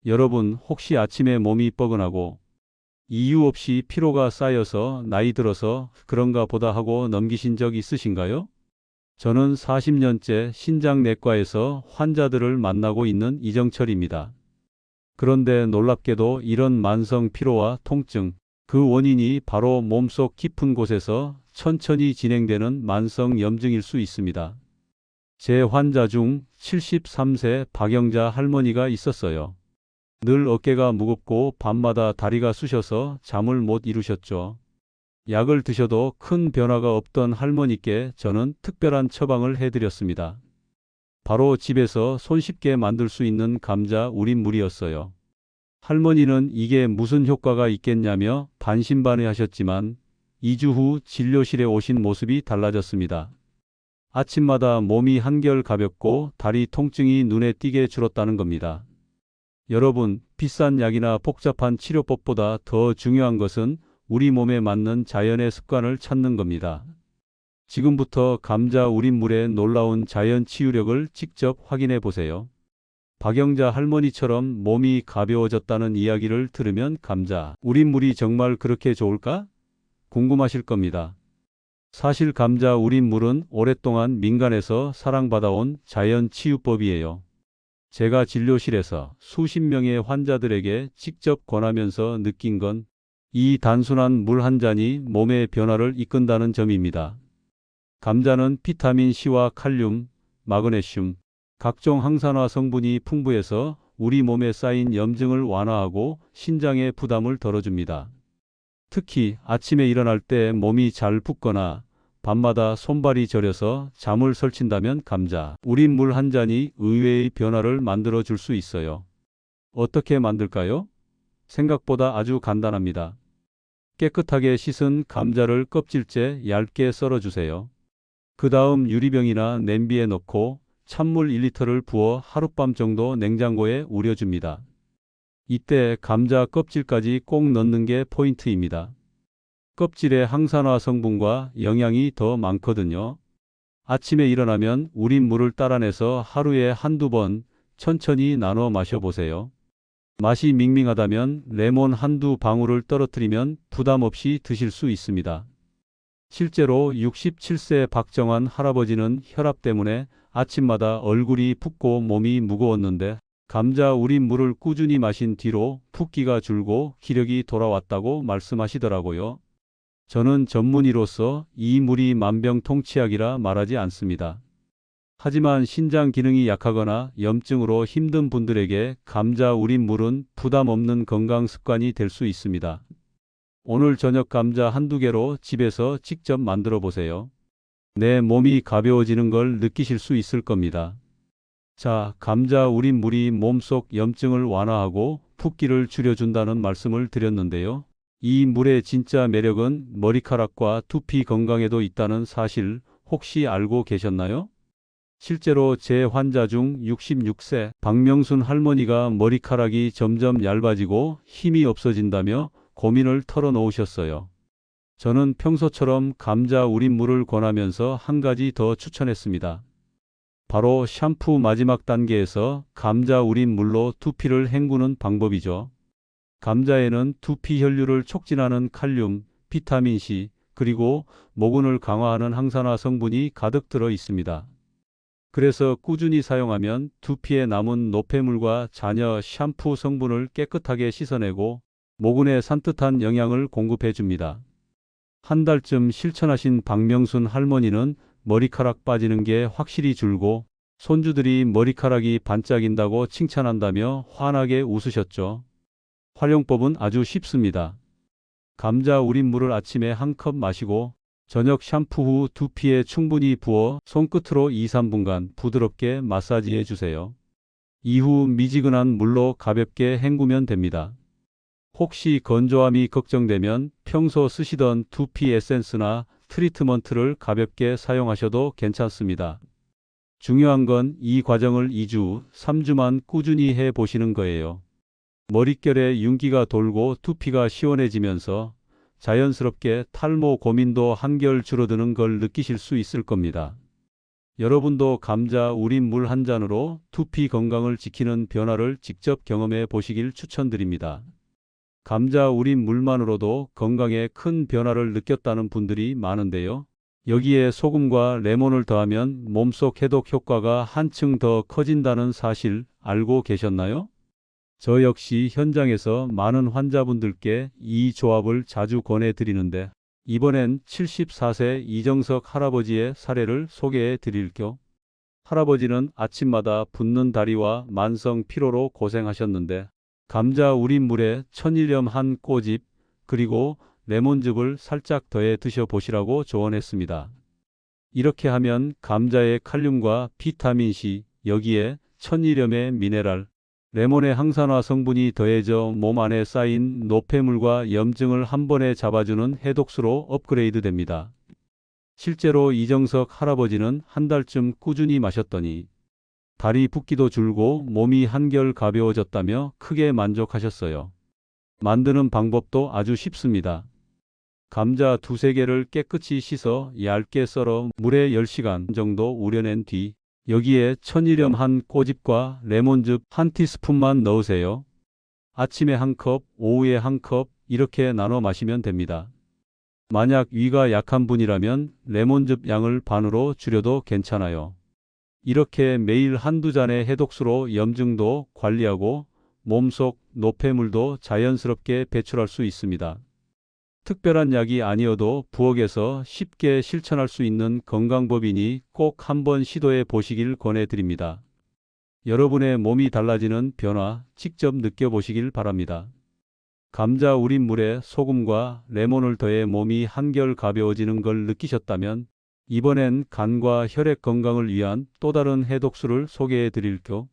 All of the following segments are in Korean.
여러분, 혹시 아침에 몸이 뻐근하고 이유 없이 피로가 쌓여서 나이 들어서 그런가 보다 하고 넘기신 적 있으신가요? 저는 40년째 신장내과에서 환자들을 만나고 있는 이정철입니다. 그런데 놀랍게도 이런 만성 피로와 통증, 그 원인이 바로 몸속 깊은 곳에서 천천히 진행되는 만성 염증일 수 있습니다. 제 환자 중 73세 박영자 할머니가 있었어요. 늘 어깨가 무겁고 밤마다 다리가 쑤셔서 잠을 못 이루셨죠. 약을 드셔도 큰 변화가 없던 할머니께 저는 특별한 처방을 해드렸습니다. 바로 집에서 손쉽게 만들 수 있는 감자 우린 물이었어요. 할머니는 이게 무슨 효과가 있겠냐며 반신반의하셨지만 2주 후 진료실에 오신 모습이 달라졌습니다. 아침마다 몸이 한결 가볍고 다리 통증이 눈에 띄게 줄었다는 겁니다. 여러분, 비싼 약이나 복잡한 치료법보다 더 중요한 것은 우리 몸에 맞는 자연의 습관을 찾는 겁니다. 지금부터 감자 우린 물의 놀라운 자연 치유력을 직접 확인해 보세요. 박영자 할머니처럼 몸이 가벼워졌다는 이야기를 들으면 감자 우린 물이 정말 그렇게 좋을까? 궁금하실 겁니다. 사실 감자 우린 물은 오랫동안 민간에서 사랑받아온 자연 치유법이에요. 제가 진료실에서 수십 명의 환자들에게 직접 권하면서 느낀 건 이 단순한 물 한 잔이 몸의 변화를 이끈다는 점입니다. 감자는 비타민 C와 칼륨, 마그네슘, 각종 항산화 성분이 풍부해서 우리 몸에 쌓인 염증을 완화하고 신장의 부담을 덜어줍니다. 특히 아침에 일어날 때 몸이 잘 붓거나 밤마다 손발이 저려서 잠을 설친다면 감자 우린 물 한 잔이 의외의 변화를 만들어 줄 수 있어요. 어떻게 만들까요? 생각보다 아주 간단합니다. 깨끗하게 씻은 감자를 껍질째 얇게 썰어주세요. 그 다음 유리병이나 냄비에 넣고 찬물 1리터를 부어 하룻밤 정도 냉장고에 우려줍니다. 이때 감자 껍질까지 꼭 넣는 게 포인트입니다. 껍질에 항산화 성분과 영양이 더 많거든요. 아침에 일어나면 우린 물을 따라내서 하루에 한두 번 천천히 나눠 마셔보세요. 맛이 밍밍하다면 레몬 한두 방울을 떨어뜨리면 부담 없이 드실 수 있습니다. 실제로 67세 박정환 할아버지는 혈압 때문에 아침마다 얼굴이 붓고 몸이 무거웠는데 감자 우린 물을 꾸준히 마신 뒤로 붓기가 줄고 기력이 돌아왔다고 말씀하시더라고요. 저는 전문의로서 이 물이 만병통치약이라 말하지 않습니다. 하지만 신장 기능이 약하거나 염증으로 힘든 분들에게 감자 우린 물은 부담 없는 건강 습관이 될 수 있습니다. 오늘 저녁 감자 한두 개로 집에서 직접 만들어 보세요. 내 몸이 가벼워지는 걸 느끼실 수 있을 겁니다. 자, 감자 우린 물이 몸속 염증을 완화하고 붓기를 줄여준다는 말씀을 드렸는데요. 이 물의 진짜 매력은 머리카락과 두피 건강에도 있다는 사실 혹시 알고 계셨나요? 실제로 제 환자 중 66세 박명순 할머니가 머리카락이 점점 얇아지고 힘이 없어진다며 고민을 털어놓으셨어요. 저는 평소처럼 감자 우린 물을 권하면서 한 가지 더 추천했습니다. 바로 샴푸 마지막 단계에서 감자 우린 물로 두피를 헹구는 방법이죠. 감자에는 두피 혈류를 촉진하는 칼륨, 비타민 C, 그리고 모근을 강화하는 항산화 성분이 가득 들어 있습니다. 그래서 꾸준히 사용하면 두피에 남은 노폐물과 잔여 샴푸 성분을 깨끗하게 씻어내고 모근에 산뜻한 영양을 공급해 줍니다. 한 달쯤 실천하신 박명순 할머니는 머리카락 빠지는 게 확실히 줄고 손주들이 머리카락이 반짝인다고 칭찬한다며 환하게 웃으셨죠. 활용법은 아주 쉽습니다. 감자 우린 물을 아침에 한 컵 마시고 저녁 샴푸 후 두피에 충분히 부어 손끝으로 2~3분간 부드럽게 마사지해 주세요. 이후 미지근한 물로 가볍게 헹구면 됩니다. 혹시 건조함이 걱정되면 평소 쓰시던 두피 에센스나 트리트먼트를 가볍게 사용하셔도 괜찮습니다. 중요한 건 이 과정을 2주, 3주만 꾸준히 해 보시는 거예요. 머릿결에 윤기가 돌고 두피가 시원해지면서 자연스럽게 탈모 고민도 한결 줄어드는 걸 느끼실 수 있을 겁니다. 여러분도 감자 우린 물 한 잔으로 두피 건강을 지키는 변화를 직접 경험해 보시길 추천드립니다. 감자 우린 물만으로도 건강에 큰 변화를 느꼈다는 분들이 많은데요. 여기에 소금과 레몬을 더하면 몸속 해독 효과가 한층 더 커진다는 사실 알고 계셨나요? 저 역시 현장에서 많은 환자분들께 이 조합을 자주 권해드리는데 이번엔 74세 이정석 할아버지의 사례를 소개해 드릴게요. 할아버지는 아침마다 붓는 다리와 만성 피로로 고생하셨는데 감자 우린 물에 천일염 한 꼬집 그리고 레몬즙을 살짝 더해 드셔보시라고 조언했습니다. 이렇게 하면 감자의 칼륨과 비타민C, 여기에 천일염의 미네랄, 레몬의 항산화 성분이 더해져 몸 안에 쌓인 노폐물과 염증을 한 번에 잡아주는 해독수로 업그레이드 됩니다. 실제로 이정석 할아버지는 한 달쯤 꾸준히 마셨더니 다리 붓기도 줄고 몸이 한결 가벼워졌다며 크게 만족하셨어요. 만드는 방법도 아주 쉽습니다. 감자 두세 개를 깨끗이 씻어 얇게 썰어 물에 10시간 정도 우려낸 뒤 여기에 천일염 한 꼬집과 레몬즙 한 티스푼만 넣으세요. 아침에 한 컵, 오후에 한 컵 이렇게 나눠 마시면 됩니다. 만약 위가 약한 분이라면 레몬즙 양을 반으로 줄여도 괜찮아요. 이렇게 매일 한두 잔의 해독수로 염증도 관리하고 몸속 노폐물도 자연스럽게 배출할 수 있습니다. 특별한 약이 아니어도 부엌에서 쉽게 실천할 수 있는 건강법이니 꼭 한번 시도해 보시길 권해드립니다. 여러분의 몸이 달라지는 변화 직접 느껴보시길 바랍니다. 감자 우린 물에 소금과 레몬을 더해 몸이 한결 가벼워지는 걸 느끼셨다면 이번엔 간과 혈액 건강을 위한 또 다른 해독수를 소개해 드릴게요.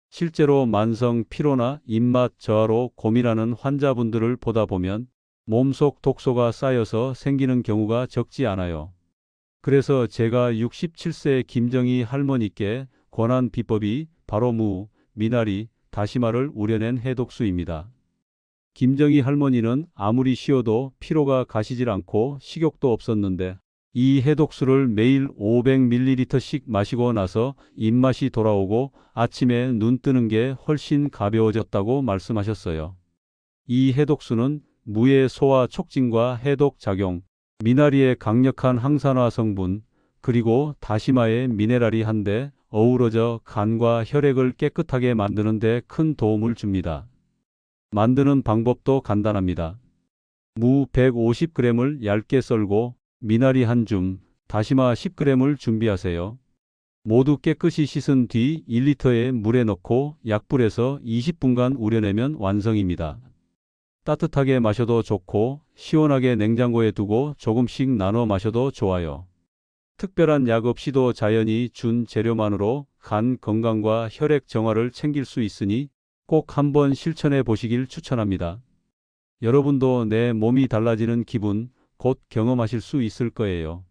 실제로 만성 피로나 입맛 저하로 고민하는 환자분들을 보다 보면 몸속 독소가 쌓여서 생기는 경우가 적지 않아요. 그래서 제가 67세 김정희 할머니께 권한 비법이 바로 무, 미나리, 다시마를 우려낸 해독수입니다. 김정희 할머니는 아무리 쉬어도 피로가 가시질 않고 식욕도 없었는데 이 해독수를 매일 500ml씩 마시고 나서 입맛이 돌아오고 아침에 눈 뜨는 게 훨씬 가벼워졌다고 말씀하셨어요. 이 해독수는 무의 소화 촉진과 해독 작용, 미나리의 강력한 항산화 성분, 그리고 다시마의 미네랄이 한데 어우러져 간과 혈액을 깨끗하게 만드는 데 큰 도움을 줍니다. 만드는 방법도 간단합니다. 무 150g을 얇게 썰고 미나리 한 줌, 다시마 10g을 준비하세요. 모두 깨끗이 씻은 뒤 1리터의 물에 넣고 약불에서 20분간 우려내면 완성입니다. 따뜻하게 마셔도 좋고 시원하게 냉장고에 두고 조금씩 나눠 마셔도 좋아요. 특별한 약 없이도 자연이 준 재료만으로 간 건강과 혈액 정화를 챙길 수 있으니 꼭 한번 실천해 보시길 추천합니다. 여러분도 내 몸이 달라지는 기분 곧 경험하실 수 있을 거예요.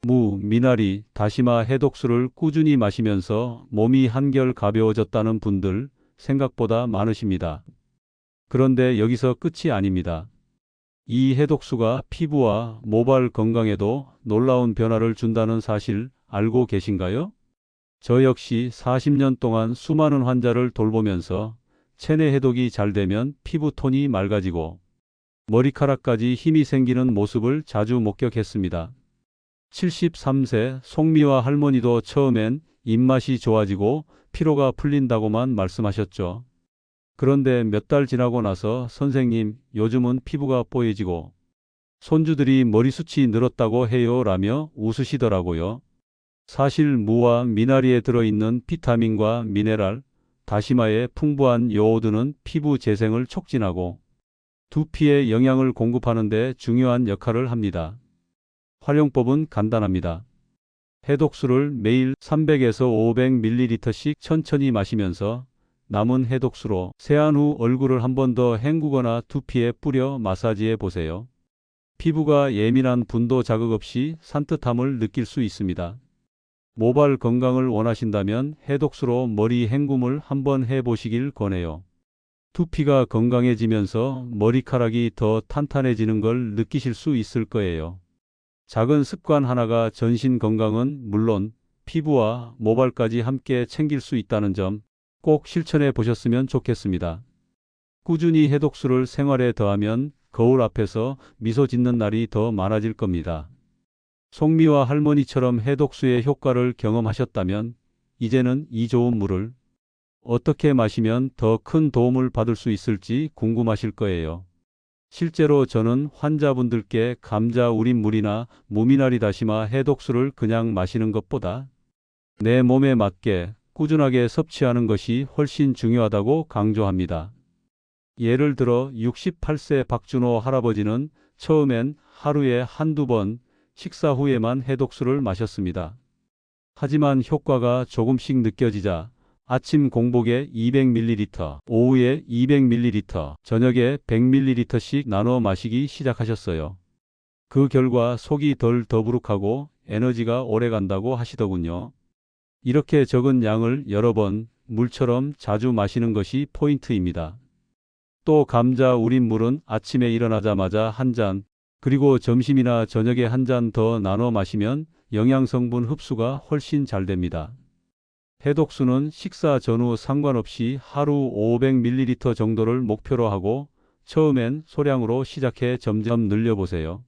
무, 미나리, 다시마 해독수를 꾸준히 마시면서 몸이 한결 가벼워졌다는 분들 생각보다 많으십니다. 그런데 여기서 끝이 아닙니다. 이 해독수가 피부와 모발 건강에도 놀라운 변화를 준다는 사실 알고 계신가요? 저 역시 40년 동안 수많은 환자를 돌보면서 체내 해독이 잘 되면 피부톤이 맑아지고 머리카락까지 힘이 생기는 모습을 자주 목격했습니다. 73세 송미화 할머니도 처음엔 입맛이 좋아지고 피로가 풀린다고만 말씀하셨죠. 그런데 몇 달 지나고 나서 선생님, 요즘은 피부가 뽀얘지고 손주들이 머리숱이 늘었다고 해요 라며 웃으시더라고요. 사실 무와 미나리에 들어있는 비타민과 미네랄, 다시마의 풍부한 요오드는 피부 재생을 촉진하고 두피에 영양을 공급하는 데 중요한 역할을 합니다. 활용법은 간단합니다. 해독수를 매일 300에서 500ml씩 천천히 마시면서 남은 해독수로 세안 후 얼굴을 한 번 더 헹구거나 두피에 뿌려 마사지해 보세요. 피부가 예민한 분도 자극 없이 산뜻함을 느낄 수 있습니다. 모발 건강을 원하신다면 해독수로 머리 헹굼을 한번 해보시길 권해요. 두피가 건강해지면서 머리카락이 더 탄탄해지는 걸 느끼실 수 있을 거예요. 작은 습관 하나가 전신 건강은 물론 피부와 모발까지 함께 챙길 수 있다는 점 꼭 실천해 보셨으면 좋겠습니다. 꾸준히 해독수를 생활에 더하면 거울 앞에서 미소 짓는 날이 더 많아질 겁니다. 송미와 할머니처럼 해독수의 효과를 경험하셨다면 이제는 이 좋은 물을 어떻게 마시면 더 큰 도움을 받을 수 있을지 궁금하실 거예요. 실제로 저는 환자분들께 감자 우린 물이나 무미나리 다시마 해독수를 그냥 마시는 것보다 내 몸에 맞게 꾸준하게 섭취하는 것이 훨씬 중요하다고 강조합니다. 예를 들어 68세 박준호 할아버지는 처음엔 하루에 한두 번 식사 후에만 해독수를 마셨습니다. 하지만 효과가 조금씩 느껴지자 아침 공복에 200ml, 오후에 200ml, 저녁에 100ml씩 나눠 마시기 시작하셨어요. 그 결과 속이 덜 더부룩하고 에너지가 오래 간다고 하시더군요. 이렇게 적은 양을 여러 번 물처럼 자주 마시는 것이 포인트입니다. 또 감자 우린 물은 아침에 일어나자마자 한 잔, 그리고 점심이나 저녁에 한 잔 더 나눠 마시면 영양성분 흡수가 훨씬 잘 됩니다. 해독수는 식사 전후 상관없이 하루 500ml 정도를 목표로 하고 처음엔 소량으로 시작해 점점 늘려보세요.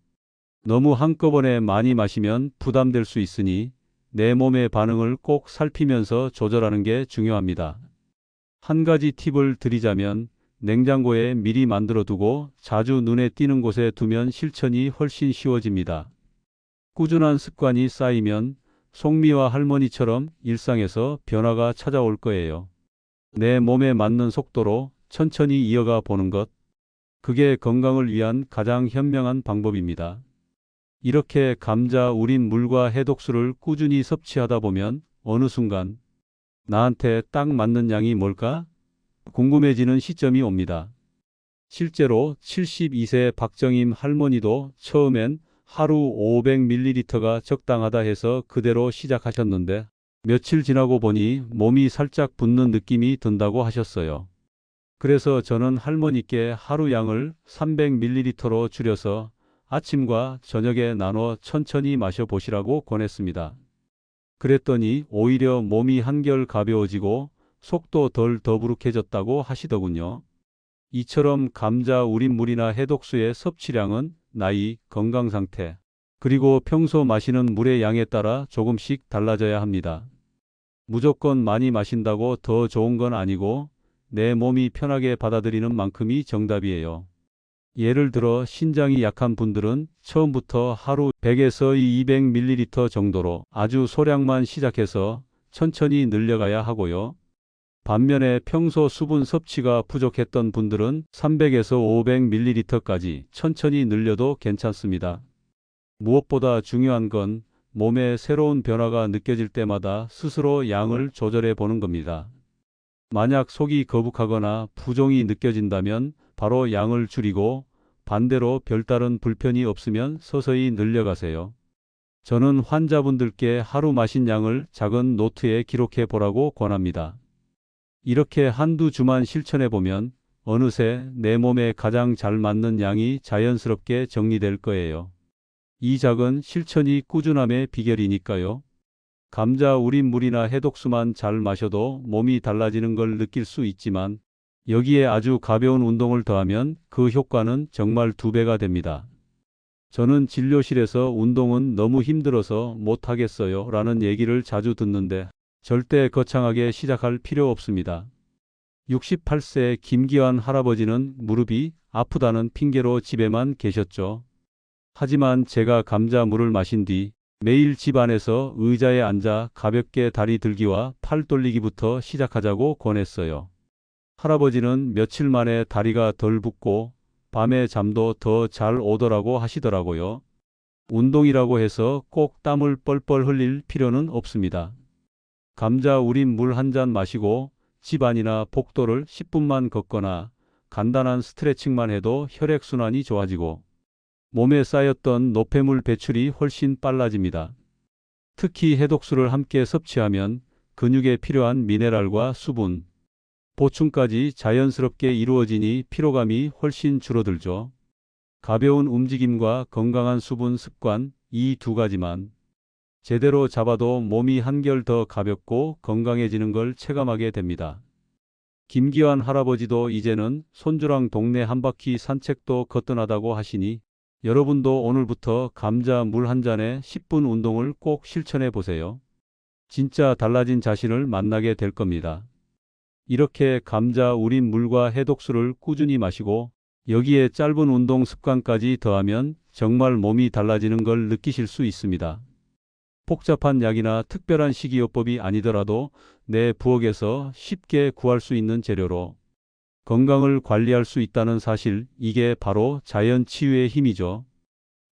너무 한꺼번에 많이 마시면 부담될 수 있으니 내 몸의 반응을 꼭 살피면서 조절하는 게 중요합니다. 한 가지 팁을 드리자면 냉장고에 미리 만들어 두고 자주 눈에 띄는 곳에 두면 실천이 훨씬 쉬워집니다. 꾸준한 습관이 쌓이면 송미와 할머니처럼 일상에서 변화가 찾아올 거예요. 내 몸에 맞는 속도로 천천히 이어가 보는 것, 그게 건강을 위한 가장 현명한 방법입니다. 이렇게 감자 우린 물과 해독수를 꾸준히 섭취하다 보면 어느 순간 나한테 딱 맞는 양이 뭘까? 궁금해지는 시점이 옵니다. 실제로 72세 박정임 할머니도 처음엔 하루 500ml가 적당하다 해서 그대로 시작하셨는데 며칠 지나고 보니 몸이 살짝 붓는 느낌이 든다고 하셨어요. 그래서 저는 할머니께 하루 양을 300ml로 줄여서 아침과 저녁에 나눠 천천히 마셔보시라고 권했습니다. 그랬더니 오히려 몸이 한결 가벼워지고 속도 덜 더부룩해졌다고 하시더군요. 이처럼 감자 우린 물이나 해독수의 섭취량은 나이, 건강 상태, 그리고 평소 마시는 물의 양에 따라 조금씩 달라져야 합니다. 무조건 많이 마신다고 더 좋은 건 아니고 내 몸이 편하게 받아들이는 만큼이 정답이에요. 예를 들어 신장이 약한 분들은 처음부터 하루 100에서 200ml 정도로 아주 소량만 시작해서 천천히 늘려가야 하고요. 반면에 평소 수분 섭취가 부족했던 분들은 300에서 500ml까지 천천히 늘려도 괜찮습니다. 무엇보다 중요한 건 몸에 새로운 변화가 느껴질 때마다 스스로 양을 조절해 보는 겁니다. 만약 속이 거북하거나 부종이 느껴진다면 바로 양을 줄이고 반대로 별다른 불편이 없으면 서서히 늘려가세요. 저는 환자분들께 하루 마신 양을 작은 노트에 기록해 보라고 권합니다. 이렇게 한두 주만 실천해 보면 어느새 내 몸에 가장 잘 맞는 양이 자연스럽게 정리될 거예요. 이 작은 실천이 꾸준함의 비결이니까요. 감자 우린 물이나 해독수만 잘 마셔도 몸이 달라지는 걸 느낄 수 있지만 여기에 아주 가벼운 운동을 더하면 그 효과는 정말 2배가 됩니다. 저는 진료실에서 운동은 너무 힘들어서 못하겠어요 라는 얘기를 자주 듣는데 절대 거창하게 시작할 필요 없습니다. 68세 김기환 할아버지는 무릎이 아프다는 핑계로 집에만 계셨죠. 하지만 제가 감자물을 마신 뒤 매일 집 안에서 의자에 앉아 가볍게 다리 들기와 팔 돌리기부터 시작하자고 권했어요. 할아버지는 며칠 만에 다리가 덜 붓고 밤에 잠도 더 잘 오더라고 하시더라고요. 운동이라고 해서 꼭 땀을 뻘뻘 흘릴 필요는 없습니다. 감자 우린 물 한 잔 마시고 집안이나 복도를 10분만 걷거나 간단한 스트레칭만 해도 혈액순환이 좋아지고 몸에 쌓였던 노폐물 배출이 훨씬 빨라집니다. 특히 해독수를 함께 섭취하면 근육에 필요한 미네랄과 수분, 보충까지 자연스럽게 이루어지니 피로감이 훨씬 줄어들죠. 가벼운 움직임과 건강한 수분 습관, 이 두 가지만 제대로 잡아도 몸이 한결 더 가볍고 건강해지는 걸 체감하게 됩니다. 김기환 할아버지도 이제는 손주랑 동네 한 바퀴 산책도 거뜬하다고 하시니 여러분도 오늘부터 감자 물 한 잔에 10분 운동을 꼭 실천해 보세요. 진짜 달라진 자신을 만나게 될 겁니다. 이렇게 감자 우린 물과 해독수를 꾸준히 마시고 여기에 짧은 운동 습관까지 더하면 정말 몸이 달라지는 걸 느끼실 수 있습니다. 복잡한 약이나 특별한 식이요법이 아니더라도 내 부엌에서 쉽게 구할 수 있는 재료로 건강을 관리할 수 있다는 사실, 이게 바로 자연 치유의 힘이죠.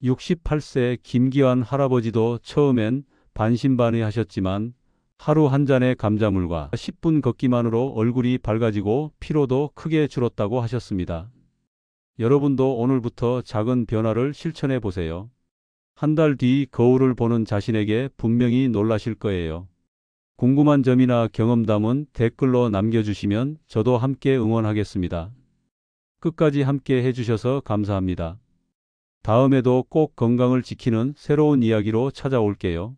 68세 김기환 할아버지도 처음엔 반신반의하셨지만 하루 한 잔의 감자물과 10분 걷기만으로 얼굴이 밝아지고 피로도 크게 줄었다고 하셨습니다. 여러분도 오늘부터 작은 변화를 실천해 보세요. 한 달 뒤 거울을 보는 자신에게 분명히 놀라실 거예요. 궁금한 점이나 경험담은 댓글로 남겨주시면 저도 함께 응원하겠습니다. 끝까지 함께 해주셔서 감사합니다. 다음에도 꼭 건강을 지키는 새로운 이야기로 찾아올게요.